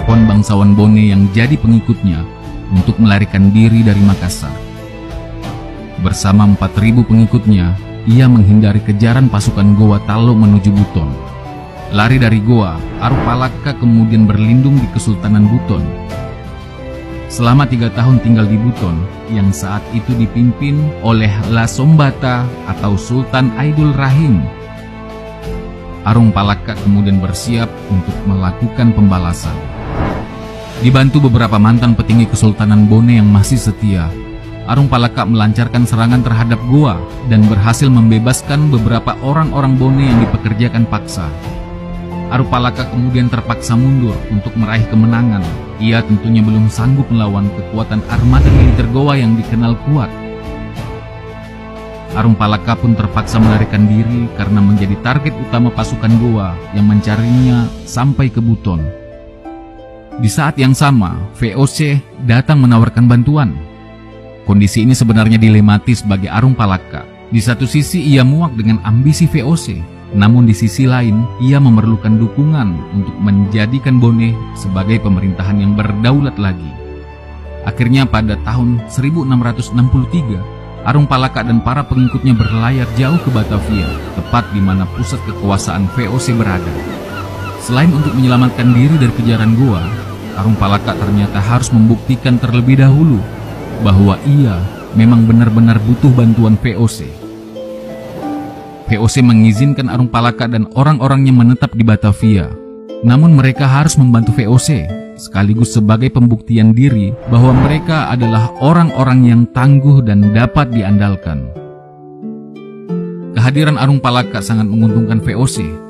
menelpon bangsawan Bone yang jadi pengikutnya untuk melarikan diri dari Makassar. Bersama 4.000 pengikutnya, ia menghindari kejaran pasukan Goa Tallo menuju Buton. Lari dari Goa, Arupalaka kemudian berlindung di Kesultanan Buton. Selama 3 tahun tinggal di Buton, yang saat itu dipimpin oleh La Sombata atau Sultan Aidul Rahim, Arupalaka kemudian bersiap untuk melakukan pembalasan. Dibantu beberapa mantan petinggi Kesultanan Bone yang masih setia, Arupalaka melancarkan serangan terhadap Goa dan berhasil membebaskan beberapa orang-orang Bone yang dipekerjakan paksa. Arupalaka kemudian terpaksa mundur untuk meraih kemenangan. Ia tentunya belum sanggup melawan kekuatan armada militer Goa yang dikenal kuat. Arupalaka pun terpaksa melarikan diri karena menjadi target utama pasukan Goa yang mencarinya sampai ke Buton. Di saat yang sama, VOC datang menawarkan bantuan. Kondisi ini sebenarnya dilematis bagi Arupalaka. Di satu sisi ia muak dengan ambisi VOC, namun di sisi lain ia memerlukan dukungan untuk menjadikan Bone sebagai pemerintahan yang berdaulat lagi. Akhirnya pada tahun 1663, Arupalaka dan para pengikutnya berlayar jauh ke Batavia, tepat di mana pusat kekuasaan VOC berada. Selain untuk menyelamatkan diri dari kejaran Goa, Arupalaka ternyata harus membuktikan terlebih dahulu bahwa ia memang benar-benar butuh bantuan VOC. VOC mengizinkan Arupalaka dan orang-orangnya menetap di Batavia. Namun mereka harus membantu VOC, sekaligus sebagai pembuktian diri bahwa mereka adalah orang-orang yang tangguh dan dapat diandalkan. Kehadiran Arupalaka sangat menguntungkan VOC.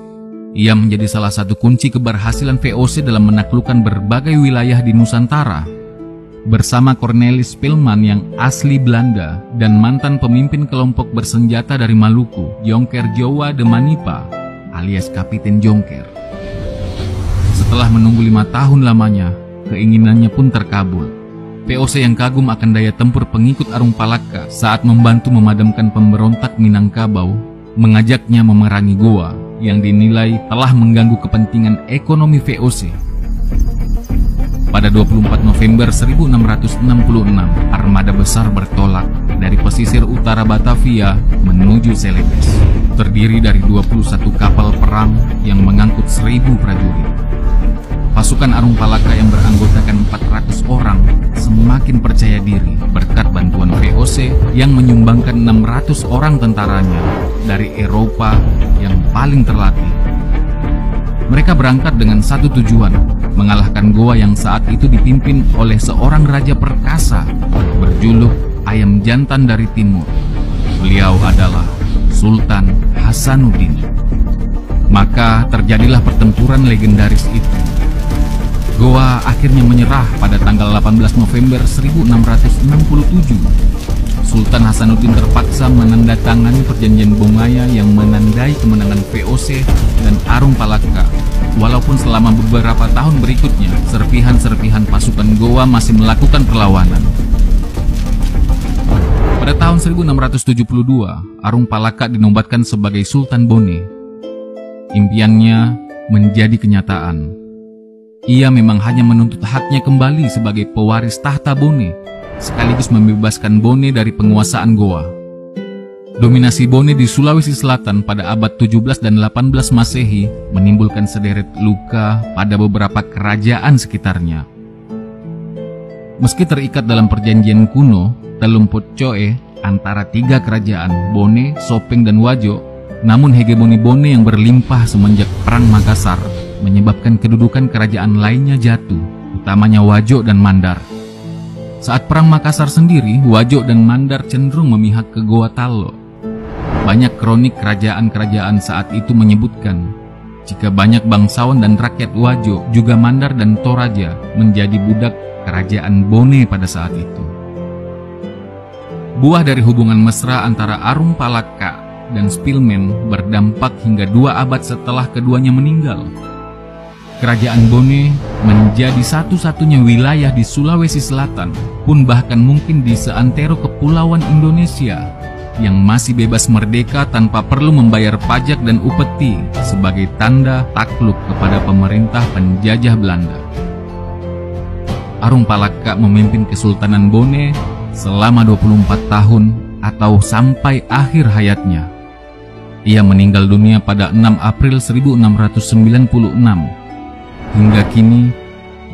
Ia menjadi salah satu kunci keberhasilan VOC dalam menaklukkan berbagai wilayah di Nusantara. Bersama Cornelis Pilman yang asli Belanda dan mantan pemimpin kelompok bersenjata dari Maluku, Jonker Jowa de Manipa alias Kapiten Jonker. Setelah menunggu 5 tahun lamanya, keinginannya pun terkabul. VOC yang kagum akan daya tempur pengikut Arupalaka saat membantu memadamkan pemberontak Minangkabau, mengajaknya memerangi Goa yang dinilai telah mengganggu kepentingan ekonomi VOC. Pada 24 November 1666, armada besar bertolak dari pesisir utara Batavia menuju Celebes. Terdiri dari 21 kapal perang yang mengangkut 1.000 prajurit. Pasukan Arupalaka yang beranggotakan 400 orang semakin percaya diri berkat bantuan VOC yang menyumbangkan 600 orang tentaranya dari Eropa yang paling terlatih. Mereka berangkat dengan satu tujuan, mengalahkan Goa yang saat itu dipimpin oleh seorang raja perkasa berjuluk Ayam Jantan dari Timur. Beliau adalah Sultan Hasanuddin. Maka terjadilah pertempuran legendaris itu. Goa akhirnya menyerah pada tanggal 18 November 1667. Sultan Hasanuddin terpaksa menandatangani perjanjian Bongaya yang menandai kemenangan VOC dan Arupalaka. Walaupun selama beberapa tahun berikutnya, serpihan-serpihan pasukan Goa masih melakukan perlawanan. Pada tahun 1672, Arupalaka dinobatkan sebagai Sultan Bone. Impiannya menjadi kenyataan. Ia memang hanya menuntut haknya kembali sebagai pewaris tahta Bone, sekaligus membebaskan Bone dari penguasaan Goa. Dominasi Bone di Sulawesi Selatan pada abad 17 dan 18 Masehi menimbulkan sederet luka pada beberapa kerajaan sekitarnya. Meski terikat dalam perjanjian kuno Telumpotcoe antara 3 kerajaan Bone, Sopeng, dan Wajo, namun hegemoni Bone yang berlimpah semenjak Perang Makassar menyebabkan kedudukan kerajaan lainnya jatuh, utamanya Wajo dan Mandar. Saat Perang Makassar sendiri, Wajo dan Mandar cenderung memihak ke Goa Tallo. Banyak kronik kerajaan-kerajaan saat itu menyebutkan jika banyak bangsawan dan rakyat Wajo, juga Mandar dan Toraja menjadi budak kerajaan Bone pada saat itu. Buah dari hubungan mesra antara Arupalaka dan Spilman berdampak hingga 2 abad setelah keduanya meninggal. Kerajaan Bone menjadi satu-satunya wilayah di Sulawesi Selatan, pun bahkan mungkin di seantero kepulauan Indonesia, yang masih bebas merdeka tanpa perlu membayar pajak dan upeti sebagai tanda takluk kepada pemerintah penjajah Belanda. Arung Palaka memimpin Kesultanan Bone selama 24 tahun atau sampai akhir hayatnya. Ia meninggal dunia pada 6 April 1696. Hingga kini,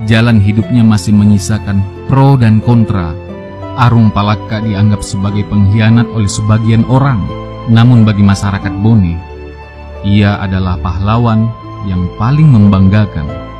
jalan hidupnya masih menyisakan pro dan kontra. Arung Palaka dianggap sebagai pengkhianat oleh sebagian orang, namun bagi masyarakat Bone, ia adalah pahlawan yang paling membanggakan.